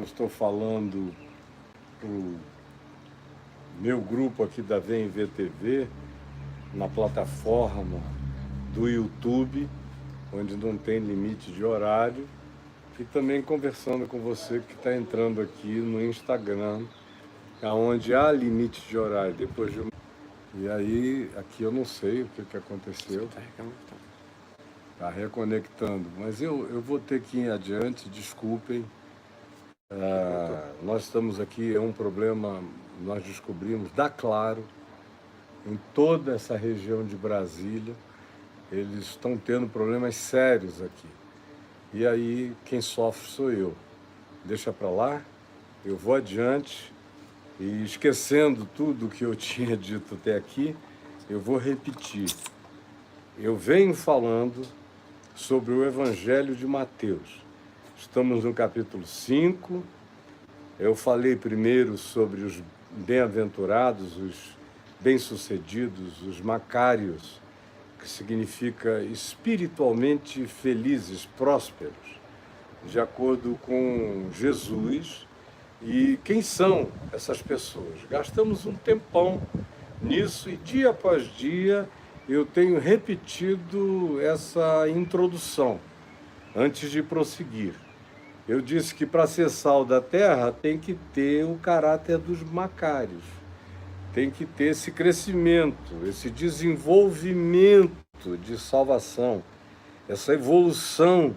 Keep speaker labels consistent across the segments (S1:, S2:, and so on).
S1: estou falando para o meu grupo aqui da VMV TV, na plataforma do YouTube, onde não tem limite de horário, e também conversando com você que está entrando aqui no Instagram, onde há limite de horário. Depois de... E aí, aqui eu não sei o que aconteceu. Está reconectando, mas eu vou ter que ir adiante, desculpem. Nós estamos aqui, é um problema, nós descobrimos, da Claro, em toda essa região de Brasília, eles estão tendo problemas sérios aqui. E aí, quem sofre sou eu. Deixa para lá, eu vou adiante, e esquecendo tudo que eu tinha dito até aqui, eu vou repetir. Eu venho falando sobre o Evangelho de Mateus. Estamos no capítulo 5. Eu falei primeiro sobre os bem-aventurados, os bem-sucedidos, os macários, que significa espiritualmente felizes, prósperos, de acordo com Jesus. E quem são essas pessoas? Gastamos um tempão nisso e dia após dia eu tenho repetido essa introdução antes de prosseguir. Eu disse que para ser sal da terra tem que ter o caráter dos macários, tem que ter esse crescimento, esse desenvolvimento de salvação, essa evolução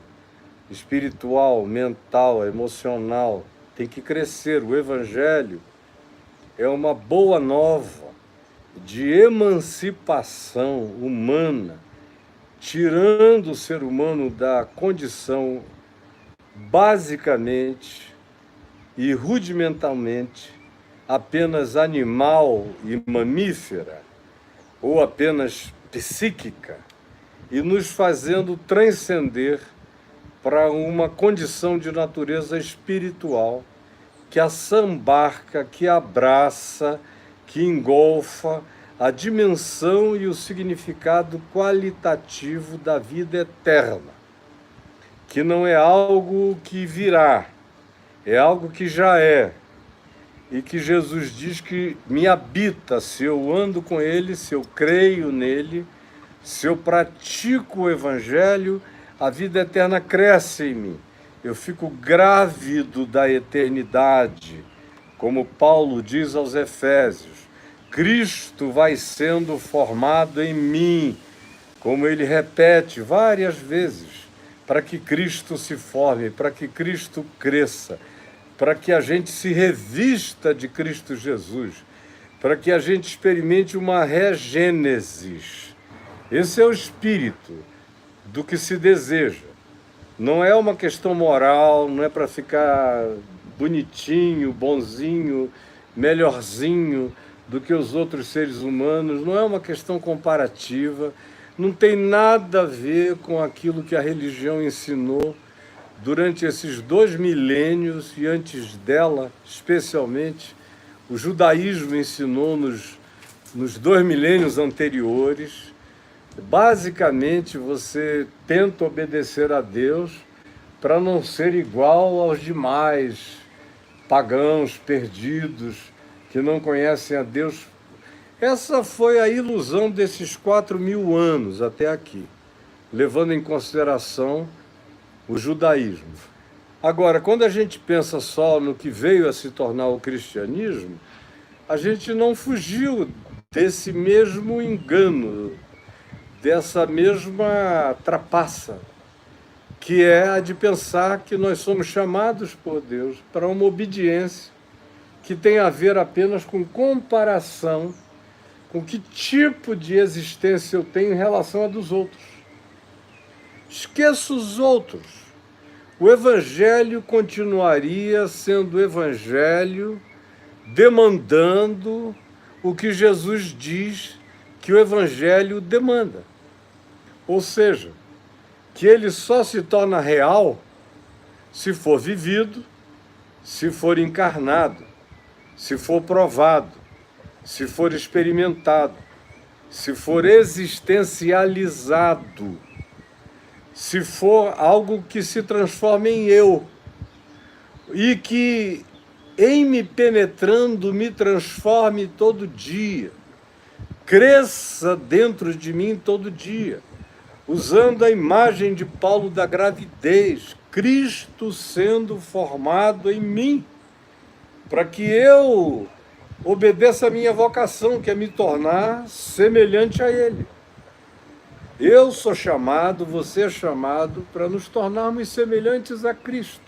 S1: espiritual, mental, emocional, tem que crescer. O Evangelho é uma boa nova de emancipação humana, tirando o ser humano da condição basicamente e rudimentalmente apenas animal e mamífera, ou apenas psíquica, e nos fazendo transcender para uma condição de natureza espiritual que assambarca, que abraça, que engolfa a dimensão e o significado qualitativo da vida eterna, que não é algo que virá, é algo que já é, e que Jesus diz que me habita se eu ando com Ele, se eu creio nele, se eu pratico o Evangelho, a vida eterna cresce em mim. Eu fico grávido da eternidade, como Paulo diz aos Efésios. Cristo vai sendo formado em mim, como ele repete várias vezes, para que Cristo se forme, para que Cristo cresça, para que a gente se revista de Cristo Jesus, para que a gente experimente uma regênesis. Esse é o espírito do que se deseja. Não é uma questão moral, não é para ficar bonitinho, bonzinho, melhorzinho do que os outros seres humanos, não é uma questão comparativa, não tem nada a ver com aquilo que a religião ensinou durante esses 2 milênios e antes dela, especialmente, o judaísmo ensinou nos 2 milênios anteriores. Basicamente, você tenta obedecer a Deus para não ser igual aos demais pagãos, perdidos, que não conhecem a Deus. Essa foi a ilusão desses 4.000 anos até aqui, levando em consideração o judaísmo. Agora, quando a gente pensa só no que veio a se tornar o cristianismo, a gente não fugiu desse mesmo engano, dessa mesma trapaça, que é a de pensar que nós somos chamados por Deus para uma obediência que tem a ver apenas com comparação com que tipo de existência eu tenho em relação a dos outros. Esqueça os outros. O Evangelho continuaria sendo o Evangelho demandando o que Jesus diz que o Evangelho demanda. Ou seja, que ele só se torna real se for vivido, se for encarnado, se for provado, se for experimentado, se for existencializado, se for algo que se transforma em eu. e que em me penetrando me transforme todo dia, cresça dentro de mim todo dia, usando a imagem de Paulo da gravidez, Cristo sendo formado em mim, para que eu obedeça a minha vocação, que é me tornar semelhante a Ele. Eu sou chamado, você é chamado para nos tornarmos semelhantes a Cristo.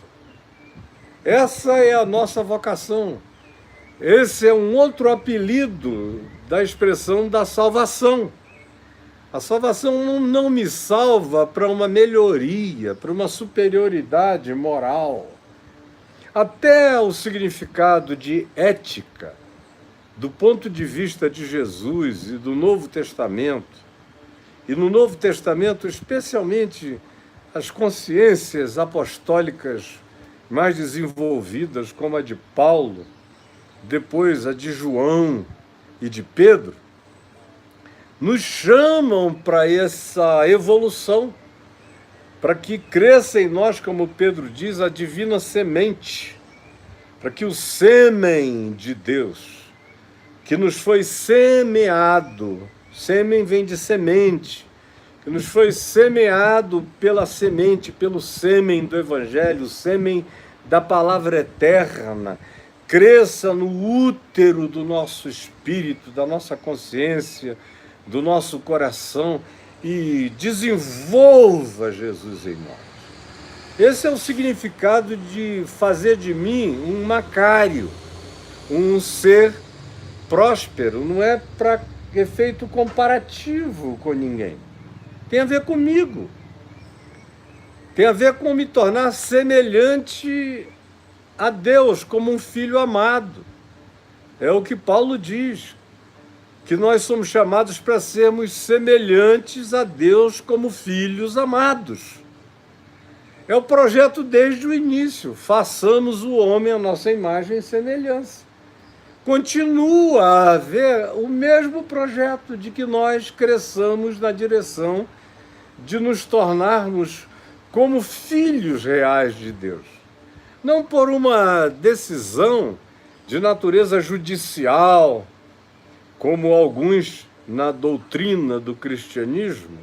S1: Essa é a nossa vocação. Esse é um outro apelido da expressão da salvação. A salvação não me salva para uma melhoria, para uma superioridade moral. Até o significado de ética, do ponto de vista de Jesus e do Novo Testamento, e no Novo Testamento, especialmente as consciências apostólicas mais desenvolvidas, como a de Paulo, depois a de João e de Pedro, nos chamam para essa evolução, para que cresça em nós, como Pedro diz, a divina semente, para que o sêmen de Deus, que nos foi semeado, sêmen vem de semente, que nos foi semeado pela semente, pelo sêmen do Evangelho, o sêmen da palavra eterna, cresça no útero do nosso espírito, da nossa consciência, do nosso coração e desenvolva Jesus em nós. Esse é o significado de fazer de mim um macário, um ser próspero. Não é para efeito comparativo com ninguém. Tem a ver comigo. Tem a ver com me tornar semelhante a Deus, como um filho amado. É o que Paulo diz, que nós somos chamados para sermos semelhantes a Deus como filhos amados. É o projeto desde o início. Façamos o homem à nossa imagem e semelhança. Continua a haver o mesmo projeto de que nós cresçamos na direção de nos tornarmos como filhos reais de Deus. Não por uma decisão de natureza judicial, como alguns na doutrina do cristianismo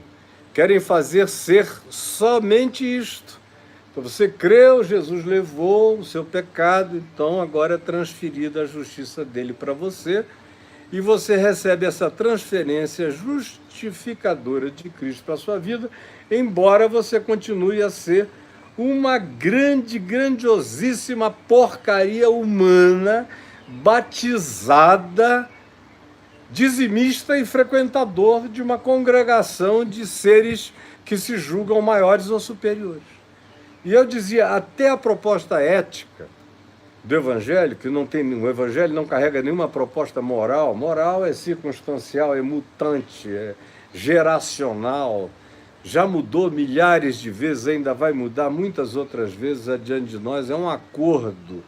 S1: querem fazer ser somente isto. Então você creu, Jesus levou o seu pecado, então agora é transferida a justiça dele para você, e você recebe essa transferência justificadora de Cristo para a sua vida, embora você continue a ser uma grandiosíssima porcaria humana, batizada, dizimista e frequentador de uma congregação de seres que se julgam maiores ou superiores. E eu dizia, até a proposta ética do Evangelho, que não tem, o Evangelho não carrega nenhuma proposta moral. Moral é circunstancial, é mutante, é geracional. Já mudou milhares de vezes, ainda vai mudar muitas outras vezes adiante de nós. É um acordo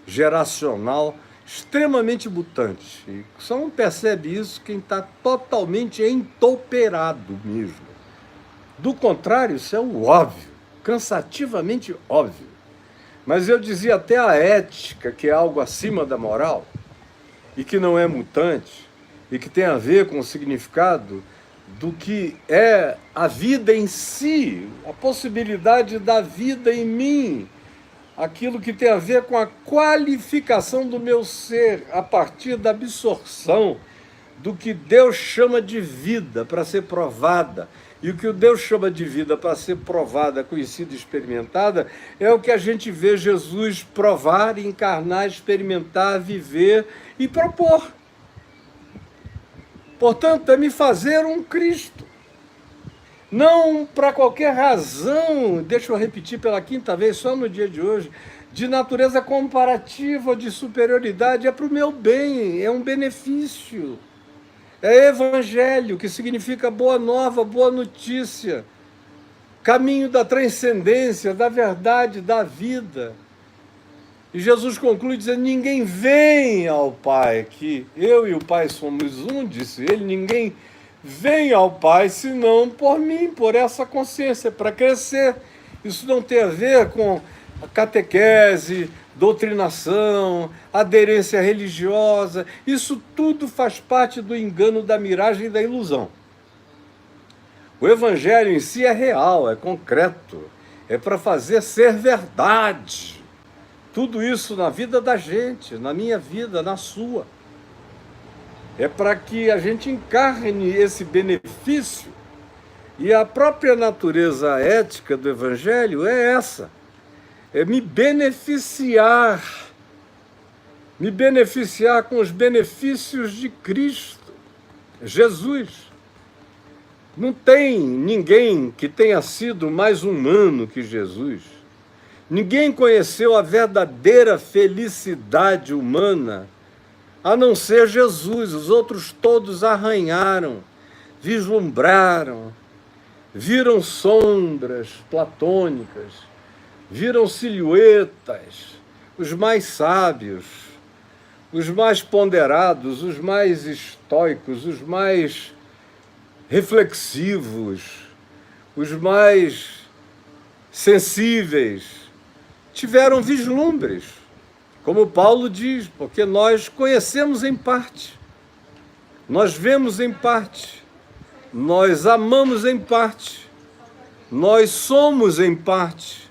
S1: geracional extremamente mutante. E só não percebe isso quem está totalmente entouperado mesmo. Do contrário, isso é o óbvio, cansativamente óbvio. Mas eu dizia até a ética, que é algo acima da moral, e que não é mutante, e que tem a ver com o significado do que é a vida em si, a possibilidade da vida em mim, aquilo que tem a ver com a qualificação do meu ser a partir da absorção do que Deus chama de vida para ser provada. E o que Deus chama de vida para ser provada, conhecida e experimentada, é o que a gente vê Jesus provar, encarnar, experimentar, viver e propor. Portanto, é me fazer um Cristo. Não para qualquer razão, deixa eu repetir pela quinta vez, só no dia de hoje, de natureza comparativa, de superioridade, é para o meu bem, é um benefício. É evangelho, que significa boa nova, boa notícia, caminho da transcendência, da verdade, da vida. E Jesus conclui dizendo, ninguém vem ao Pai, que eu e o Pai somos um, disse ele, ninguém vem ao Pai senão por mim, por essa consciência, para crescer. Isso não tem a ver com a catequese doutrinação, aderência religiosa, isso tudo faz parte do engano, da miragem e da ilusão. O evangelho em si é real, é concreto, é para fazer ser verdade. Tudo isso na vida da gente, na minha vida, na sua. É para que a gente encarne esse benefício. E a própria natureza ética do evangelho é essa. É me beneficiar com os benefícios de Cristo, Jesus. Não tem ninguém que tenha sido mais humano que Jesus. Ninguém conheceu a verdadeira felicidade humana, a não ser Jesus. Os outros todos arranharam, vislumbraram, viram sombras platônicas, viram silhuetas. Os mais sábios, os mais ponderados, os mais estoicos, os mais reflexivos, os mais sensíveis, tiveram vislumbres, como Paulo diz, porque nós conhecemos em parte, nós vemos em parte, nós amamos em parte, nós somos em parte,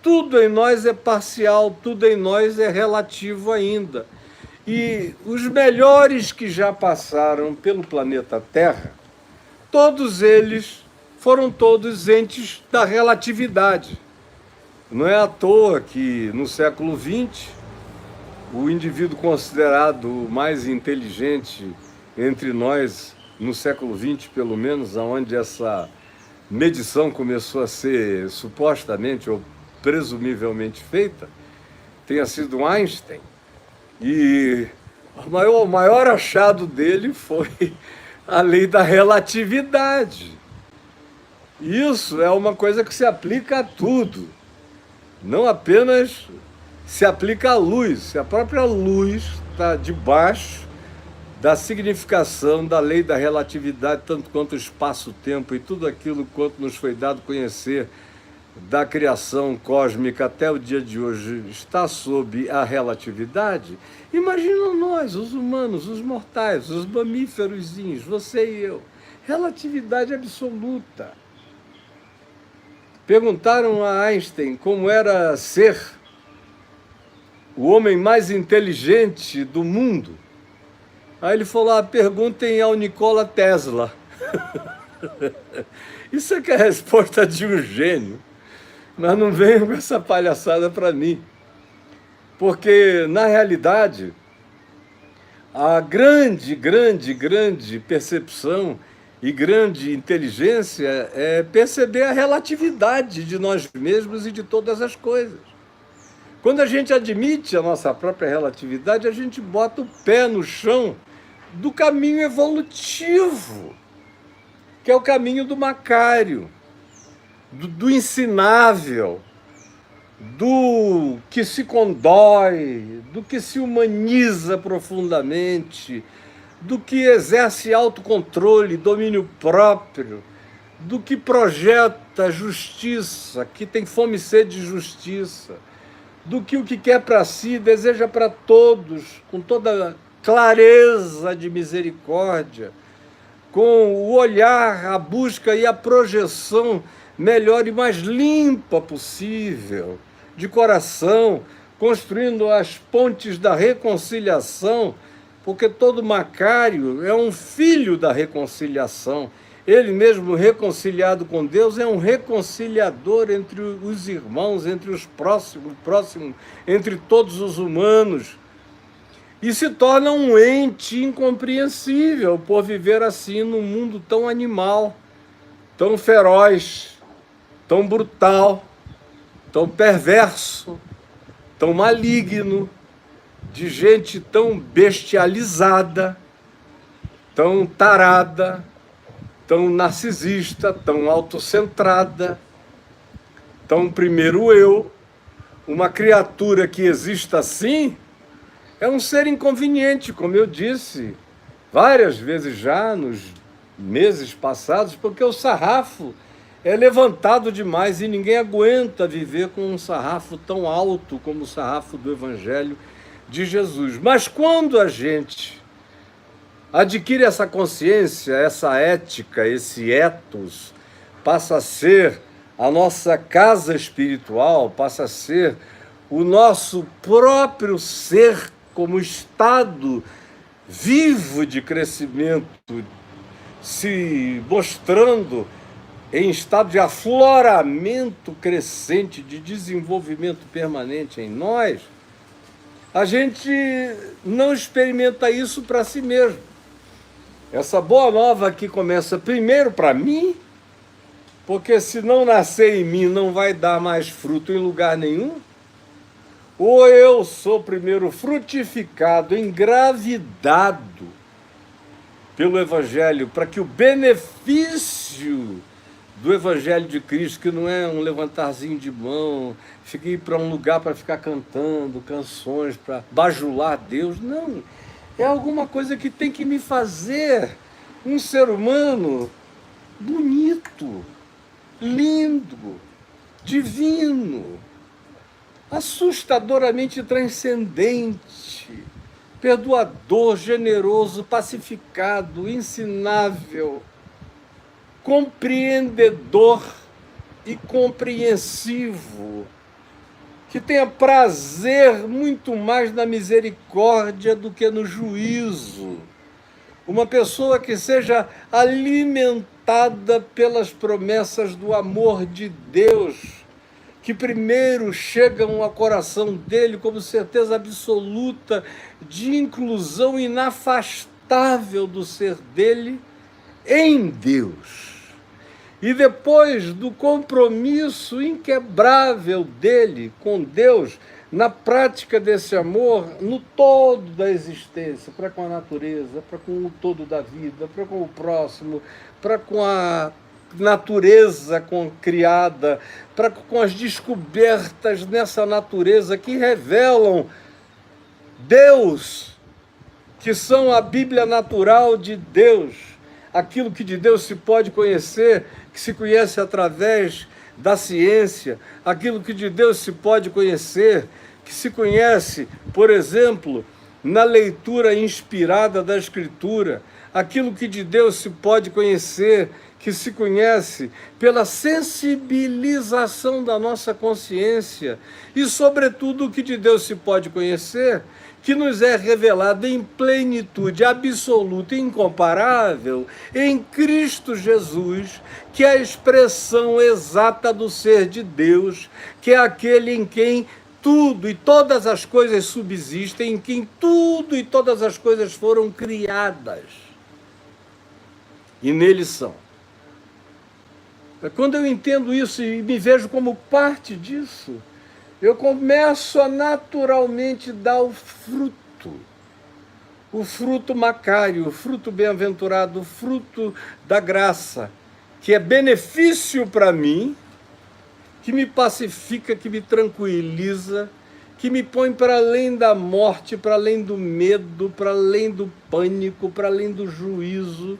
S1: tudo em nós é parcial, tudo em nós é relativo ainda. E os melhores que já passaram pelo planeta Terra, todos eles foram todos entes da relatividade. Não é à toa que no século XX, o indivíduo considerado mais inteligente entre nós, no século XX pelo menos, onde essa medição começou a ser supostamente ou presumivelmente feita, tenha sido Einstein. E o maior achado dele foi a lei da relatividade. Isso é uma coisa que se aplica a tudo. Não apenas se aplica à luz. Se a própria luz está debaixo da significação da lei da relatividade, tanto quanto o espaço-tempo e tudo aquilo quanto nos foi dado conhecer da criação cósmica até o dia de hoje está sob a relatividade, imagina nós, os humanos, os mortais, os mamíferozinhos, você e eu. Relatividade absoluta. Perguntaram a Einstein como era ser o homem mais inteligente do mundo. Aí ele falou, perguntem ao Nikola Tesla. Isso é que é a resposta de um gênio. Mas não venham com essa palhaçada para mim. Porque, na realidade, a grande percepção e grande inteligência é perceber a relatividade de nós mesmos e de todas as coisas. Quando a gente admite a nossa própria relatividade, a gente bota o pé no chão do caminho evolutivo, que é o caminho do macário, do ensinável, do que se condói, do que se humaniza profundamente, do que exerce autocontrole, domínio próprio, do que projeta justiça, que tem fome e sede de justiça, do que o que quer para si deseja para todos, com toda clareza de misericórdia, com o olhar, a busca e a projeção melhor e mais limpa possível, de coração, construindo as pontes da reconciliação, porque todo macário é um filho da reconciliação. Ele mesmo, reconciliado com Deus, é um reconciliador entre os irmãos, entre os próximos, entre todos os humanos. E se torna um ente incompreensível por viver assim num mundo tão animal, tão feroz, tão brutal, tão perverso, tão maligno, de gente tão bestializada, tão tarada, tão narcisista, tão autocentrada, tão primeiro eu. Uma criatura que exista assim é um ser inconveniente, como eu disse várias vezes já nos meses passados, porque o sarrafo é levantado demais e ninguém aguenta viver com um sarrafo tão alto como o sarrafo do Evangelho de Jesus. Mas quando a gente adquire essa consciência, essa ética, esse ethos, passa a ser a nossa casa espiritual, passa a ser o nosso próprio ser como estado vivo de crescimento, se mostrando em estado de afloramento crescente, de desenvolvimento permanente em nós, a gente não experimenta isso para si mesmo. Essa boa nova aqui começa primeiro para mim, porque se não nascer em mim não vai dar mais fruto em lugar nenhum. Ou eu sou primeiro frutificado, engravidado pelo Evangelho, para que o benefício do Evangelho de Cristo, que não é um levantarzinho de mão, fiquei para um lugar para ficar cantando canções, para bajular Deus, não. É alguma coisa que tem que me fazer um ser humano bonito, lindo, divino, assustadoramente transcendente, perdoador, generoso, pacificado, ensinável, compreendedor e compreensivo, que tenha prazer muito mais na misericórdia do que no juízo. Uma pessoa que seja alimentada pelas promessas do amor de Deus, que primeiro chegam ao coração dele como certeza absoluta de inclusão inafastável do ser dele em Deus. E depois do compromisso inquebrável dele com Deus, na prática desse amor, no todo da existência, para com a natureza, para com o todo da vida, para com o próximo, para com a natureza criada, para com as descobertas nessa natureza que revelam Deus, que são a Bíblia natural de Deus, aquilo que de Deus se pode conhecer, que se conhece através da ciência, aquilo que de Deus se pode conhecer, que se conhece, por exemplo, na leitura inspirada da Escritura, aquilo que de Deus se pode conhecer, que se conhece pela sensibilização da nossa consciência e, sobretudo, o que de Deus se pode conhecer, que nos é revelado em plenitude absoluta e incomparável em Cristo Jesus, que é a expressão exata do ser de Deus, que é aquele em quem tudo e todas as coisas subsistem, em quem tudo e todas as coisas foram criadas. E nele são. Quando eu entendo isso e me vejo como parte disso, eu começo a naturalmente dar o fruto macário, o fruto bem-aventurado, o fruto da graça, que é benefício para mim, que me pacifica, que me tranquiliza, que me põe para além da morte, para além do medo, para além do pânico, para além do juízo,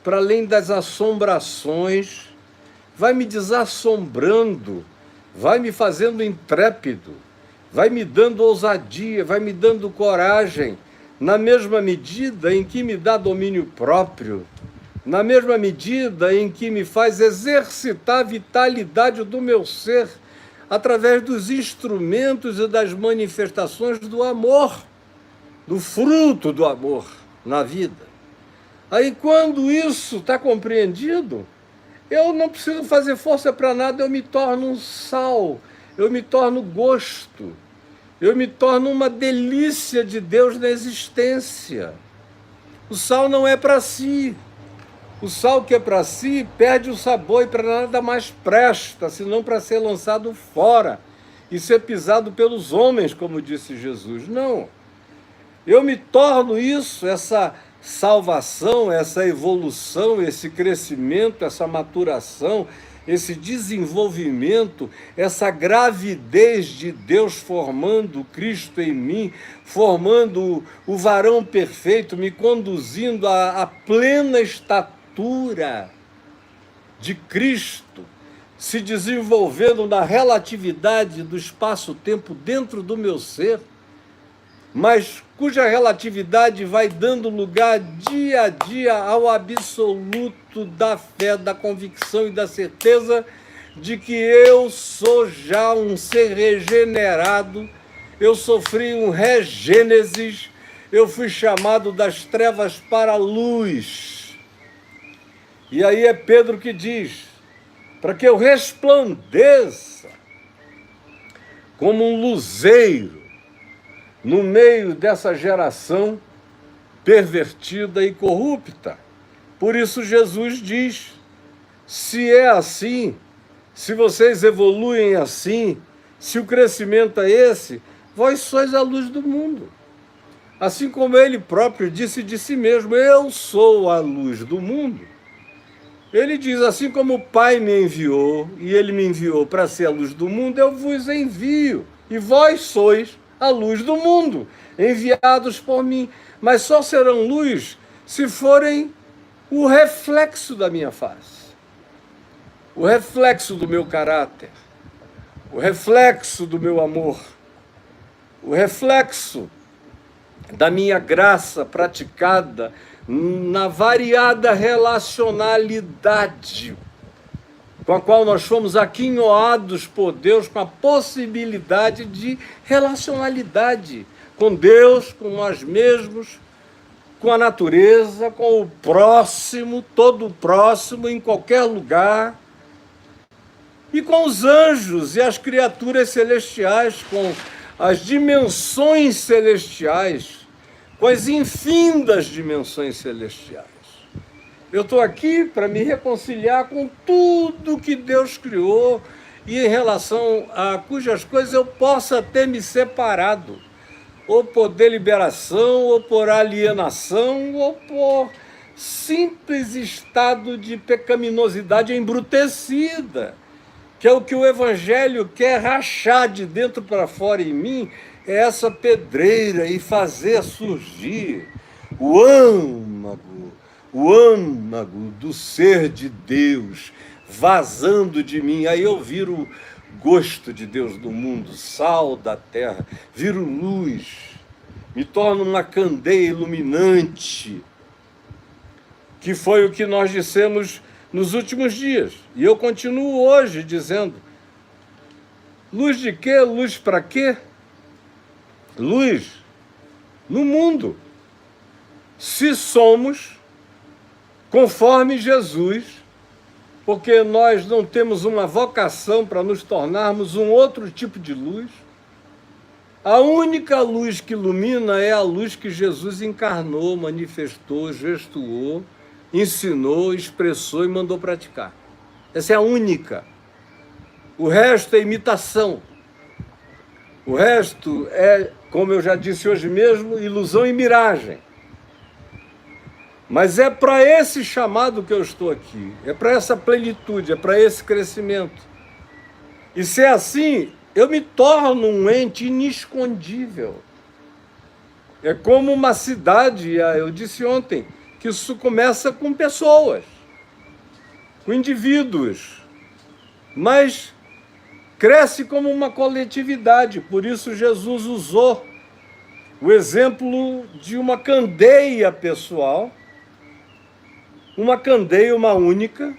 S1: para além das assombrações, vai me desassombrando, vai me fazendo intrépido, vai me dando ousadia, vai me dando coragem, na mesma medida em que me dá domínio próprio, na mesma medida em que me faz exercitar a vitalidade do meu ser, através dos instrumentos e das manifestações do amor, do fruto do amor na vida. Aí, quando isso está compreendido, eu não preciso fazer força para nada, eu me torno um sal, eu me torno gosto, eu me torno uma delícia de Deus na existência. O sal não é para si. O sal que é para si perde o sabor e para nada mais presta, senão para ser lançado fora e ser pisado pelos homens, como disse Jesus. Não. Eu me torno isso, essa salvação, essa evolução, esse crescimento, essa maturação, esse desenvolvimento, essa gravidez de Deus formando Cristo em mim, formando o varão perfeito, me conduzindo à plena estatura de Cristo, se desenvolvendo na relatividade do espaço-tempo dentro do meu ser, mas cuja relatividade vai dando lugar dia a dia ao absoluto da fé, da convicção e da certeza de que eu sou já um ser regenerado, eu sofri um regênesis, eu fui chamado das trevas para a luz. E aí é Pedro que diz, para que eu resplandeça como um luzeiro no meio dessa geração pervertida e corrupta. Por isso Jesus diz, se é assim, se vocês evoluem assim, se o crescimento é esse, vós sois a luz do mundo. Assim como ele próprio disse de si mesmo, eu sou a luz do mundo. Ele diz, assim como o Pai me enviou, e ele me enviou para ser a luz do mundo, eu vos envio, e vós sois a luz do mundo, enviados por mim. Mas só serão luz se forem o reflexo da minha face, o reflexo do meu caráter, o reflexo do meu amor, o reflexo da minha graça praticada na variada relacionalidade com a qual nós fomos aquinhoados por Deus, com a possibilidade de relacionalidade com Deus, com nós mesmos, com a natureza, com o próximo, todo o próximo, em qualquer lugar, e com os anjos e as criaturas celestiais, com as dimensões celestiais, com as infindas dimensões celestiais. Eu estou aqui para me reconciliar com tudo que Deus criou e em relação a cujas coisas eu possa ter me separado, ou por deliberação, ou por alienação, ou por simples estado de pecaminosidade embrutecida, que é o que o Evangelho quer rachar de dentro para fora em mim, é essa pedreira e fazer surgir o âmago do ser de Deus vazando de mim. Aí eu viro gosto de Deus no mundo, sal da terra, viro luz, me torno uma candeia iluminante, que foi o que nós dissemos nos últimos dias. E eu continuo hoje dizendo, luz de quê? Luz para quê? Luz no mundo. Se somos conforme Jesus, porque nós não temos uma vocação para nos tornarmos um outro tipo de luz. A única luz que ilumina é a luz que Jesus encarnou, manifestou, gestuou, ensinou, expressou e mandou praticar. Essa é a única. O resto é imitação. O resto é, como eu já disse hoje mesmo, ilusão e miragem. Mas é para esse chamado que eu estou aqui, é para essa plenitude, é para esse crescimento. E se é assim, eu me torno um ente inescondível. É como uma cidade, eu disse ontem, que isso começa com pessoas, com indivíduos, mas cresce como uma coletividade. Por isso Jesus usou o exemplo de uma candeia pessoal, uma candeia, uma única,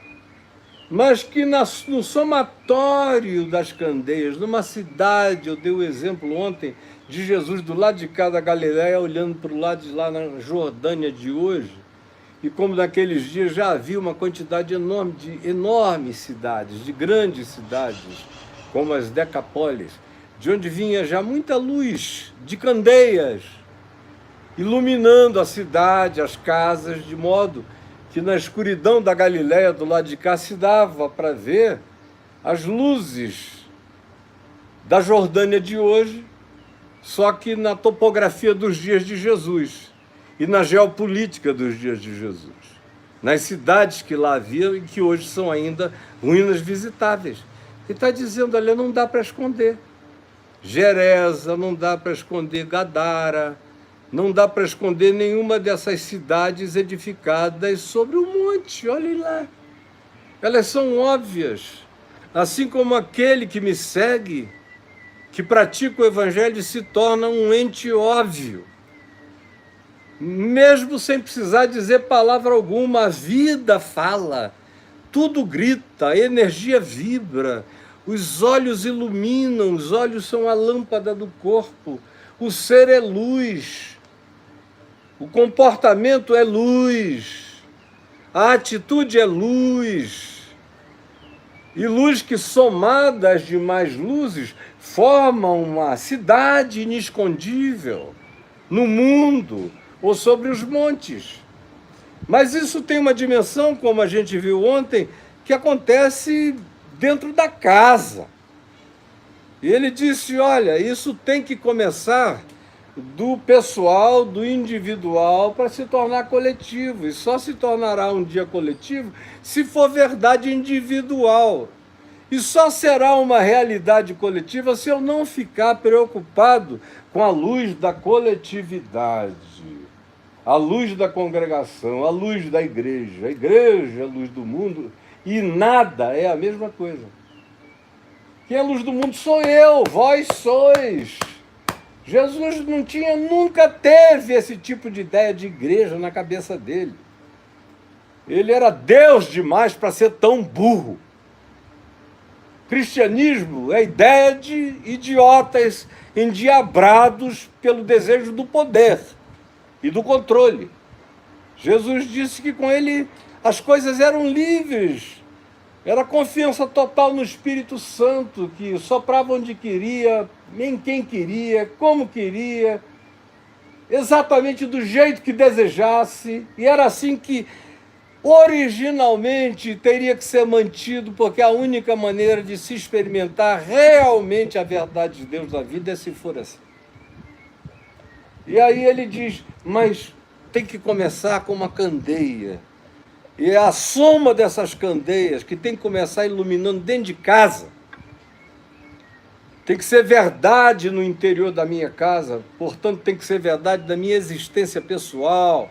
S1: mas que no somatório das candeias, numa cidade, eu dei o exemplo ontem de Jesus do lado de cá da Galileia, olhando para o lado de lá na Jordânia de hoje, e como naqueles dias já havia uma quantidade enorme de enormes cidades, de grandes cidades, como as Decapólis, de onde vinha já muita luz de candeias, iluminando a cidade, as casas, de modo que na escuridão da Galileia, do lado de cá, se dava para ver as luzes da Jordânia de hoje, só que na topografia dos dias de Jesus e na geopolítica dos dias de Jesus, nas cidades que lá havia e que hoje são ainda ruínas visitáveis. Ele está dizendo, olha, não dá para esconder Gerasa, não dá para esconder Gadara, não dá para esconder nenhuma dessas cidades edificadas sobre o monte, olhem lá. Elas são óbvias. assim como aquele que me segue, que pratica o Evangelho, se torna um ente óbvio. Mesmo sem precisar dizer palavra alguma, a vida fala, tudo grita, a energia vibra, os olhos iluminam, os olhos são a lâmpada do corpo, o ser é luz, o comportamento é luz, a atitude é luz, e luz que, somada às demais luzes, formam uma cidade inescondível no mundo ou sobre os montes. Mas isso tem uma dimensão, como a gente viu ontem, que acontece dentro da casa. E ele disse, olha, isso tem que começar do pessoal, do individual, para se tornar coletivo. E só se tornará um dia coletivo se for verdade individual. E só será uma realidade coletiva se eu não ficar preocupado com a luz da coletividade, a luz da congregação, a luz da igreja. A igreja é a luz do mundo e nada é a mesma coisa. Quem é a luz do mundo sou eu, vós sois. Jesus nunca teve esse tipo de ideia de igreja na cabeça dele. Ele era Deus demais para ser tão burro. Cristianismo é a ideia de idiotas endiabrados pelo desejo do poder e do controle. Jesus disse que com ele as coisas eram livres, era confiança total no Espírito Santo, que soprava onde queria, em quem queria, como queria, exatamente do jeito que desejasse, e era assim que originalmente teria que ser mantido, porque a única maneira de se experimentar realmente a verdade de Deus na vida é se for assim. E aí ele diz, mas tem que começar com uma candeia. E é a soma dessas candeias que tem que começar iluminando dentro de casa. Tem que ser verdade no interior da minha casa, portanto tem que ser verdade da minha existência pessoal,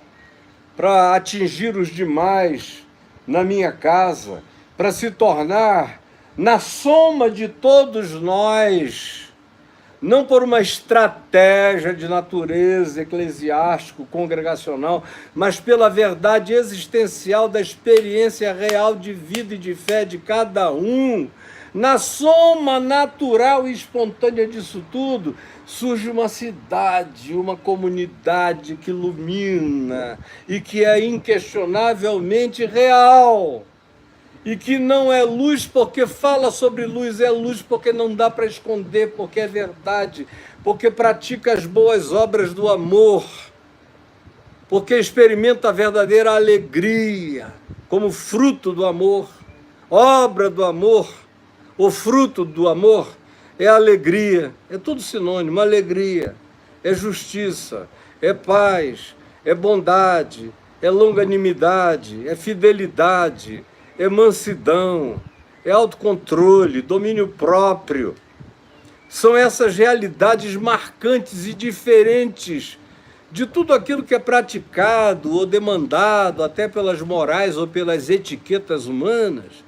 S1: para atingir os demais na minha casa, para se tornar na soma de todos nós, não por uma estratégia de natureza eclesiástico, congregacional, mas pela verdade existencial da experiência real de vida e de fé de cada um. Na soma natural e espontânea disso tudo, surge uma cidade, uma comunidade que ilumina e que é inquestionavelmente real. E que não é luz porque fala sobre luz, é luz porque não dá para esconder, porque é verdade, porque pratica as boas obras do amor, porque experimenta a verdadeira alegria como fruto do amor, obra do amor, o fruto do amor é alegria, é tudo sinônimo, alegria, é justiça, é paz, é bondade, é longanimidade, é fidelidade, é mansidão, é autocontrole, domínio próprio. São essas realidades marcantes e diferentes de tudo aquilo que é praticado ou demandado, até pelas morais ou pelas etiquetas humanas.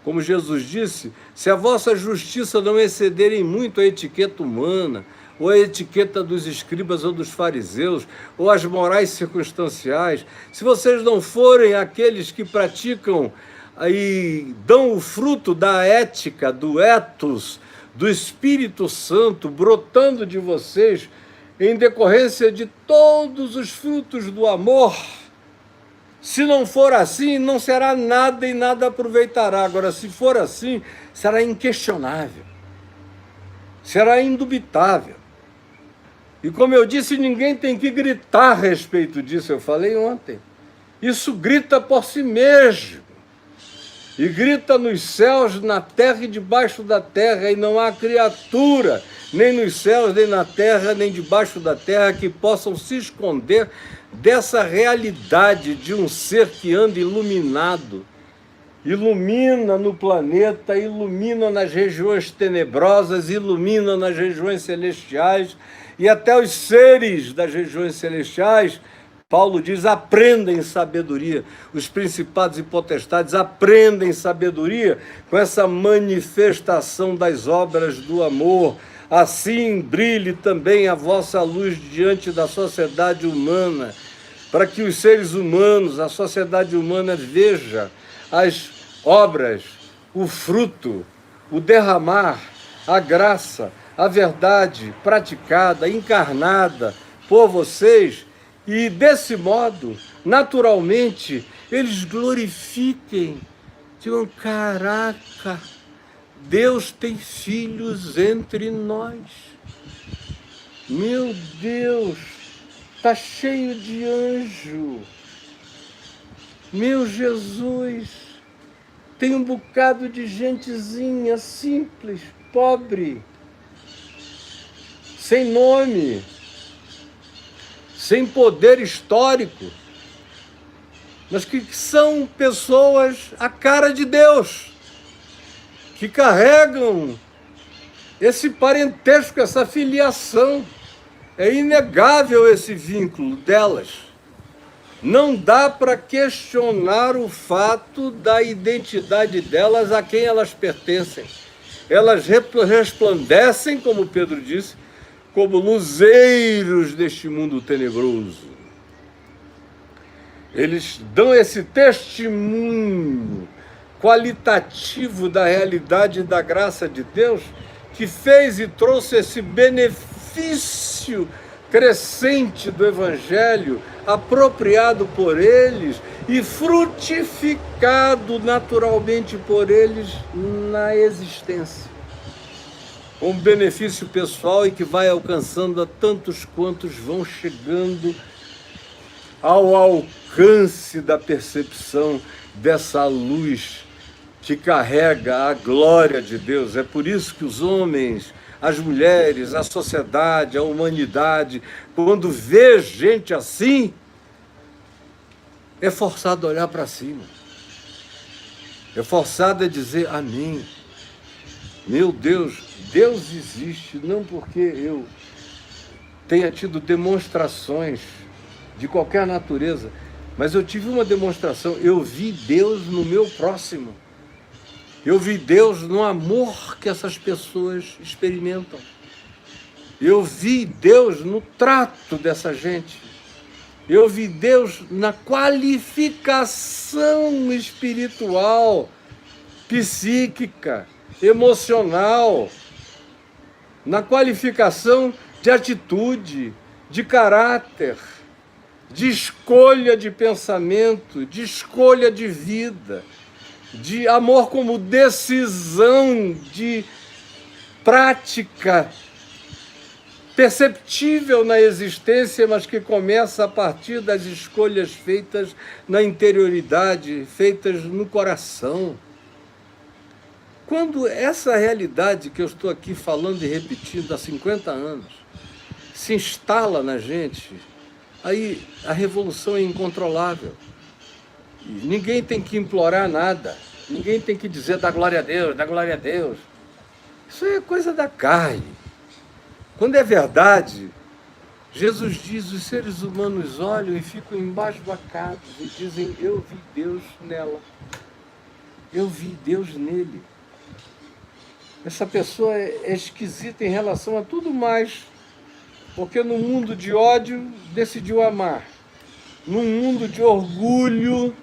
S1: Como Jesus disse, se a vossa justiça não excederem muito a etiqueta humana, ou a etiqueta dos escribas ou dos fariseus, ou as morais circunstanciais, se vocês não forem aqueles que praticam e dão o fruto da ética, do ethos, do Espírito Santo brotando de vocês em decorrência de todos os frutos do amor, se não for assim, não será nada e nada aproveitará. Agora, se for assim, será inquestionável, será indubitável. E como eu disse, ninguém tem que gritar a respeito disso, eu falei ontem. Isso grita por si mesmo. E grita nos céus, na terra e debaixo da terra, e não há criatura, nem nos céus, nem na terra, nem debaixo da terra, que possam se esconder dessa realidade de um ser que anda iluminado, ilumina no planeta, ilumina nas regiões tenebrosas, ilumina nas regiões celestiais, e até os seres das regiões celestiais Paulo diz, aprendem sabedoria. Os principados e potestades aprendem sabedoria com essa manifestação das obras do amor. Assim brilhe também a vossa luz diante da sociedade humana, para que os seres humanos, a sociedade humana, veja as obras, o fruto, o derramar, a graça, a verdade praticada, encarnada por vocês, e desse modo, naturalmente, eles glorifiquem, digam, caraca, Deus tem filhos entre nós. Meu Deus, está cheio de anjo. Meu Jesus, tem um bocado de gentezinha simples, pobre, sem nome, sem poder histórico, mas que são pessoas à cara de Deus, que carregam esse parentesco, essa filiação. É inegável esse vínculo delas. Não dá para questionar o fato da identidade delas, a quem elas pertencem. Elas resplandecem, como Pedro disse, como luzeiros deste mundo tenebroso. Eles dão esse testemunho qualitativo da realidade e da graça de Deus, que fez e trouxe esse benefício crescente do Evangelho, apropriado por eles e frutificado naturalmente por eles na existência. Um benefício pessoal e que vai alcançando a tantos quantos vão chegando ao alcance da percepção dessa luz que carrega a glória de Deus. É por isso que os homens, as mulheres, a sociedade, a humanidade, quando vê gente assim, é forçado a olhar para cima. É forçado a dizer amém. Meu Deus, Deus existe, não porque eu tenha tido demonstrações de qualquer natureza, mas eu tive uma demonstração, eu vi Deus no meu próximo. Eu vi Deus no amor que essas pessoas experimentam. Eu vi Deus no trato dessa gente. Eu vi Deus na qualificação espiritual, psíquica, emocional, na qualificação de atitude, de caráter, de escolha de pensamento, de escolha de vida, de amor como decisão, de prática perceptível na existência, mas que começa a partir das escolhas feitas na interioridade, feitas no coração. Quando essa realidade que eu estou aqui falando e repetindo há 50 anos se instala na gente, aí a revolução é incontrolável. E ninguém tem que implorar nada, ninguém tem que dizer dá glória a Deus, dá glória a Deus. Isso é coisa da carne. Quando é verdade, Jesus diz, os seres humanos olham e ficam embasbacados e dizem, eu vi Deus nela, eu vi Deus nele. Essa pessoa é esquisita em relação a tudo mais, porque no mundo de ódio decidiu amar, num mundo de orgulho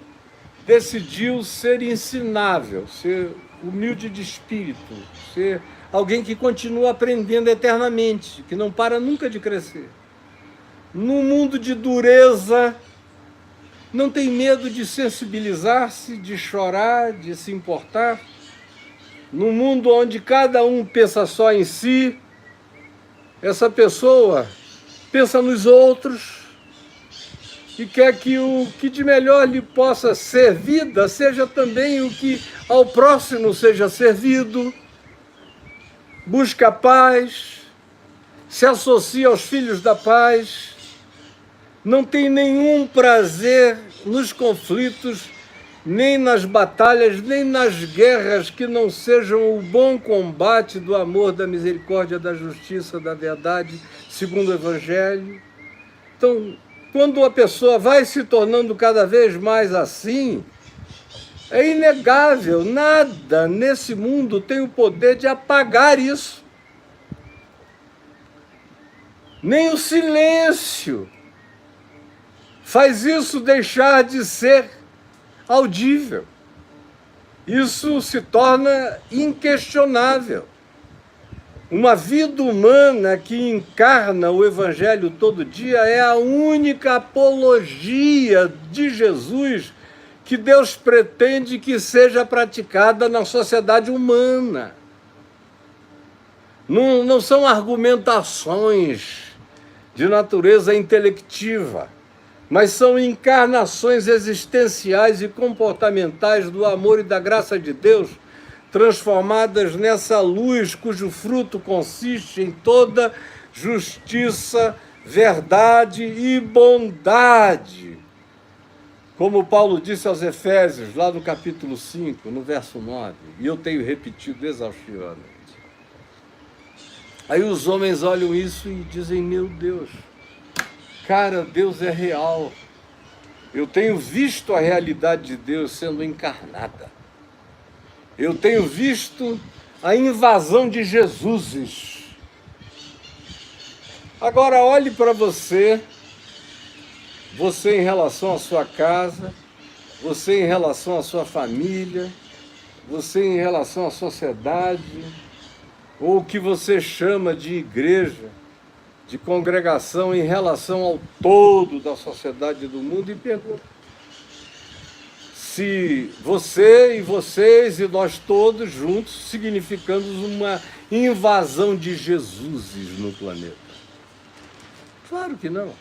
S1: decidiu ser ensinável, ser humilde de espírito, ser alguém que continua aprendendo eternamente, que não para nunca de crescer. No mundo de dureza, não tem medo de sensibilizar-se, de chorar, de se importar. No mundo onde cada um pensa só em si, essa pessoa pensa nos outros e quer que o que de melhor lhe possa ser vida seja também o que ao próximo seja servido. Busca a paz, se associa aos filhos da paz, não tem nenhum prazer nos conflitos, nem nas batalhas, nem nas guerras que não sejam o bom combate do amor, da misericórdia, da justiça, da verdade, segundo o Evangelho. Então, quando a pessoa vai se tornando cada vez mais assim, é inegável, nada nesse mundo tem o poder de apagar isso. Nem o silêncio faz isso deixar de ser audível. Isso se torna inquestionável. Uma vida humana que encarna o Evangelho todo dia é a única apologia de Jesus que Deus pretende que seja praticada na sociedade humana. Não são argumentações de natureza intelectiva, mas são encarnações existenciais e comportamentais do amor e da graça de Deus, transformadas nessa luz cujo fruto consiste em toda justiça, verdade e bondade. Como Paulo disse aos Efésios, lá no capítulo 5, no verso 9, e eu tenho repetido exaustivamente. Aí os homens olham isso e dizem, meu Deus, cara, Deus é real. Eu tenho visto a realidade de Deus sendo encarnada. Eu tenho visto a invasão de Jesuses. Agora olhe para você em relação à sua casa, você em relação à sua família, você em relação à sociedade, ou o que você chama de igreja, de congregação em relação ao todo da sociedade do mundo e pergunta se você e vocês e nós todos juntos significamos uma invasão de Jesuses no planeta. Claro que não.